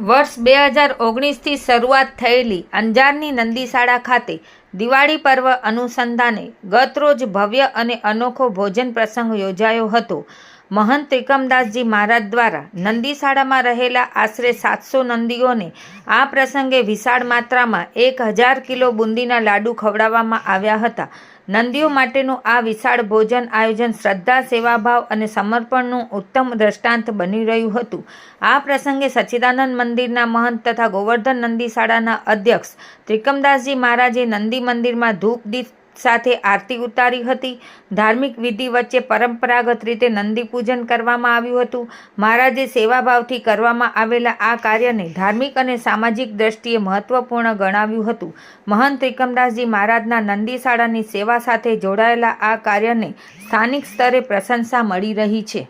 વર્ષ 2019થી શરૂઆત થયેલી અંજારની નંદીશાળા ખાતે દિવાળી પર્વ અનુસંધાને ગતરોજ ભવ્ય અને અનોખો ભોજન પ્રસંગ યોજાયો હતો। મહંત ત્રિકમદાસજી મહારાજ દ્વારા નંદીશાળામાં રહેલા આશરે 700 નંદીઓને આ પ્રસંગે વિશાળ માત્રામાં 1000 કિલો બુંદીના લાડુ ખવડાવવામાં આવ્યા હતા। નંદીઓ માટેનું આ વિશાળ ભોજન આયોજન શ્રદ્ધા, સેવાભાવ અને સમર્પણનું ઉત્તમ દ્રષ્ટાંત બની રહ્યું હતું। આ પ્રસંગે સચ્ચિદાનંદ મંદિરના મહંત તથા ગોવર્ધન નંદીશાળાના અધ્યક્ષ ત્રિકમદાસજી મહારાજે નંદી મંદિરમાં ધૂપ દીપ સાથે આરતી ઉતારી હતી। ધાર્મિક વિધિ વચ્ચે પરંપરાગત રીતે નંદી પૂજન કરવામાં આવ્યું હતું। મહારાજે સેવાભાવથી કરવામાં આવેલા આ કાર્યને ધાર્મિક અને સામાજિક દ્રષ્ટિએ મહત્વપૂર્ણ ગણાવ્યું હતું। મહંત ત્રિકમદાસજી મહારાજના નંદીશાળાની સેવા સાથે જોડાયેલા આ કાર્યને સ્થાનિક સ્તરે પ્રશંસા મળી રહી છે।